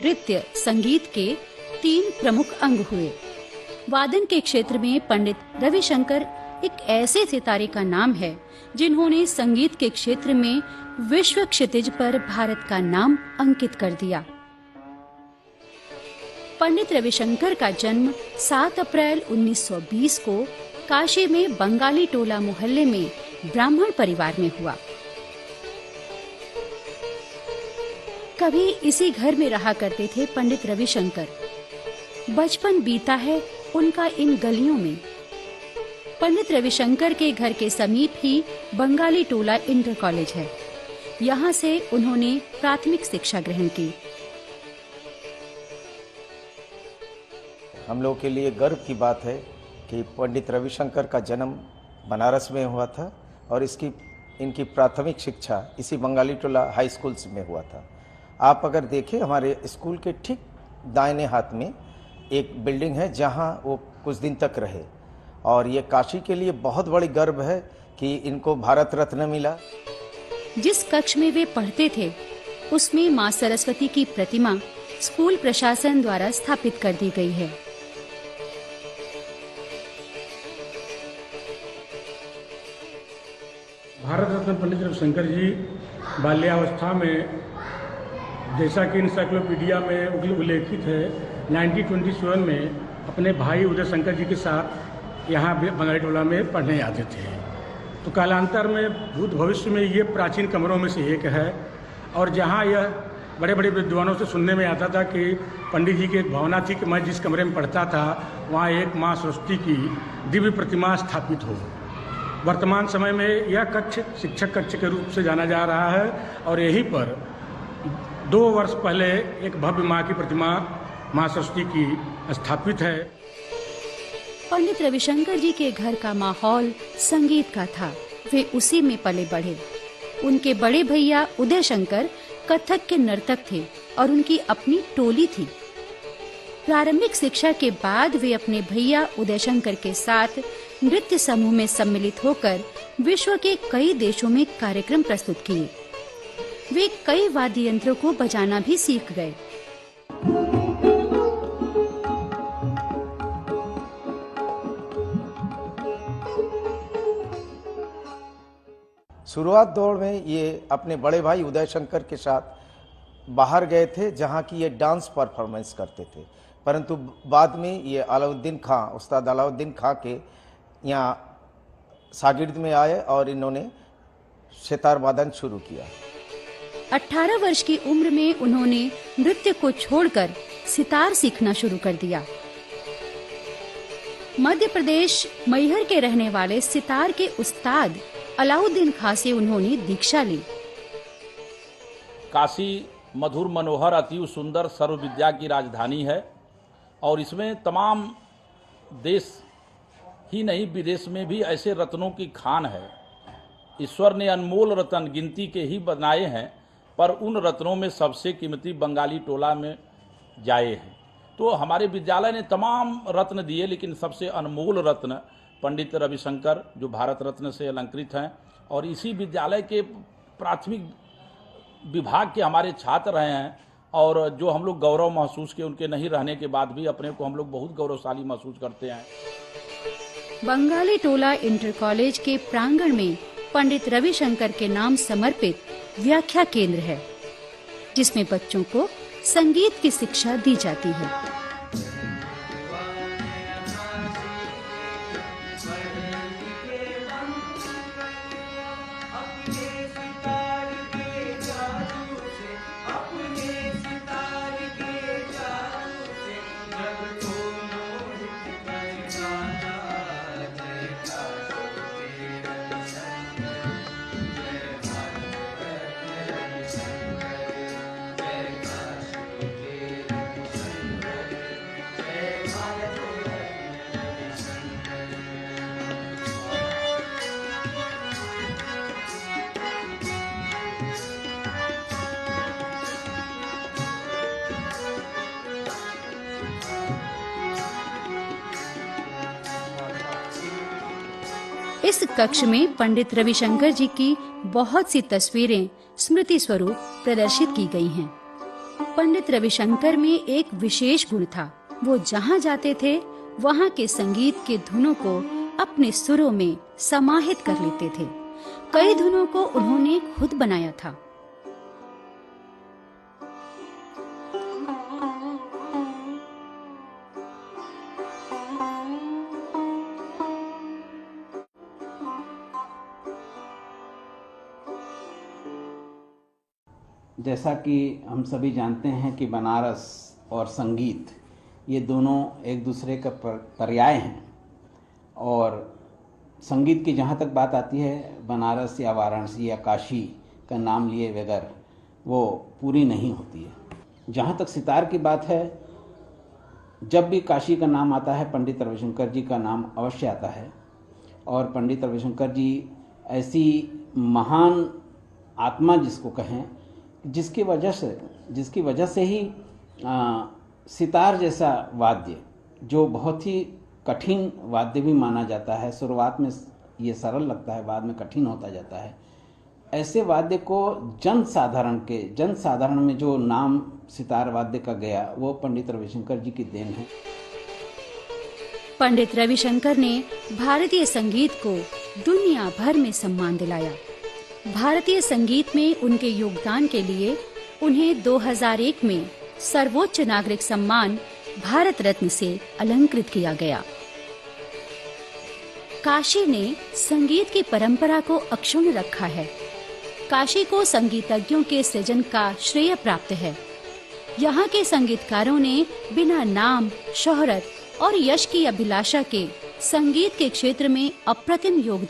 नृत्य संगीत के 3 प्रमुख अंग हुए। वादन के क्षेत्र में पंडित रविशंकर एक ऐसे सितारे का नाम है जिन्होंने संगीत के क्षेत्र में विश्व क्षितिज पर भारत का नाम अंकित कर दिया। पंडित रविशंकर का जन्म 7 अप्रैल 1920 को काशी में बंगाली टोला मोहल्ले में ब्राह्मण परिवार में हुआ। कभी इसी घर में रहा करते थे पंडित रविशंकर। बचपन बीता है उनका इन गलियों में। पंडित रविशंकर के घर के समीप ही बंगाली टोला इंटर कॉलेज है। यहाँ से उन्होंने प्राथमिक शिक्षा ग्रहण की। हम लोगों के लिए गर्व की बात है कि पंडित रविशंकर का जन्म बनारस में हुआ था और इनकी प्राथमिक शिक्षा इसी बंगाली टोला हाई स्कूल में हुआ था। आप अगर देखें हमारे स्कूल के ठीक दाहिने हाथ में एक बिल्डिंग है जहां वो कुछ दिन तक रहे और ये काशी के लिए बहुत बड़ी गर्व है कि इनको भारत रत्न मिला। जिस कक्ष में वे पढ़ते थे उसमें मां सरस्वती की प्रतिमा स्कूल प्रशासन द्वारा स्थापित कर दी गई है। भारत रत्न पंडित रविशंकर जी बाल्यावस्था में, जैसा कि इंसाइक्लोपीडिया में उल्लेखित है, 1927 में अपने भाई उदय शंकर जी के साथ यहाँ बंगाली टोला में पढ़ने आते थे। तो कालांतर में भूत भविष्य में ये प्राचीन कमरों में से एक है और जहाँ यह बड़े बड़े विद्वानों से सुनने में आता था कि पंडित जी की एक भावना थी कि मैं जिस कमरे में पढ़ता था वहाँ एक माँ सरस्वती की दिव्य प्रतिमा स्थापित हो। वर्तमान समय में यह कक्ष शिक्षक कक्ष के रूप से जाना जा रहा है और यहीं पर 2 वर्ष पहले एक भव्य माँ की प्रतिमा माँ सरस्वती की स्थापित है। पंडित रविशंकर जी के घर का माहौल संगीत का था। वे उसी में पले बढ़े। उनके बड़े भैया उदय शंकर कथक के नर्तक थे और उनकी अपनी टोली थी। प्रारंभिक शिक्षा के बाद वे अपने भैया उदय शंकर के साथ नृत्य समूह में सम्मिलित होकर विश्व के कई देशों में कार्यक्रम प्रस्तुत किए। वे कई वाद्य यंत्रों को बजाना भी सीख गए। शुरुआत दौर में ये अपने बड़े भाई उदय शंकर के साथ बाहर गए थे जहाँ की ये डांस परफॉर्मेंस करते थे, परंतु बाद में ये उस्ताद अलाउद्दीन खां के यहाँ शागिर्द में आए और इन्होंने सितार वादन शुरू किया। 18 वर्ष की उम्र में उन्होंने नृत्य को छोड़कर सितार सीखना शुरू कर दिया। मध्य प्रदेश मैहर के रहने वाले सितार के उस्ताद अलाउद्दीन खां से उन्होंने दीक्षा ली। काशी मधुर मनोहर अति सुंदर सर्व विद्या की राजधानी है और इसमें तमाम देश ही नहीं विदेश में भी ऐसे रत्नों की खान है। ईश्वर ने अनमोल रत्न गिनती के ही बनाए हैं, पर उन रत्नों में सबसे कीमती बंगाली टोला में जाए हैं। तो हमारे विद्यालय ने तमाम रत्न दिए, लेकिन सबसे अनमोल रत्न पंडित रविशंकर जो भारत रत्न से अलंकृत हैं और इसी विद्यालय के प्राथमिक विभाग के हमारे छात्र रहे हैं और जो हम लोग गौरव महसूस किए, उनके नहीं रहने के बाद भी अपने को हम लोग बहुत गौरवशाली महसूस करते हैं। बंगाली टोला इंटर कॉलेज के प्रांगण में पंडित रविशंकर के नाम समर्पित व्याख्या केंद्र है, जिसमें बच्चों को संगीत की शिक्षा दी जाती है। इस कक्ष में पंडित रविशंकर जी की बहुत सी तस्वीरें स्मृति स्वरूप प्रदर्शित की गई हैं। पंडित रविशंकर में एक विशेष गुण था। वो जहाँ जाते थे वहाँ के संगीत के धुनों को अपने सुरों में समाहित कर लेते थे। कई धुनों को उन्होंने खुद बनाया था। जैसा कि हम सभी जानते हैं कि बनारस और संगीत ये दोनों एक दूसरे का पर्याय हैं, और संगीत की जहाँ तक बात आती है, बनारस या वाराणसी या काशी का नाम लिए बगैर वो पूरी नहीं होती है। जहाँ तक सितार की बात है, जब भी काशी का नाम आता है पंडित रविशंकर जी का नाम अवश्य आता है। और पंडित रविशंकर जी ऐसी महान आत्मा जिसको कहें, जिसकी वजह से ही सितार जैसा वाद्य, जो बहुत ही कठिन वाद्य भी माना जाता है, शुरुआत में ये सरल लगता है, बाद में कठिन होता जाता है, ऐसे वाद्य को जन साधारण में जो नाम सितार वाद्य का गया, वो पंडित रविशंकर जी की देन है। पंडित रविशंकर ने भारतीय संगीत को दुनिया भर में सम्मान दिलाया। भारतीय संगीत में उनके योगदान के लिए उन्हें 2001 में सर्वोच्च नागरिक सम्मान भारत रत्न से अलंकृत किया गया। काशी ने संगीत की परंपरा को अक्षुण्ण रखा है। काशी को संगीतज्ञों के सृजन का श्रेय प्राप्त है। यहाँ के संगीतकारों ने बिना नाम, शोहरत और यश की अभिलाषा के संगीत के क्षेत्र में अप्रतिम योगदान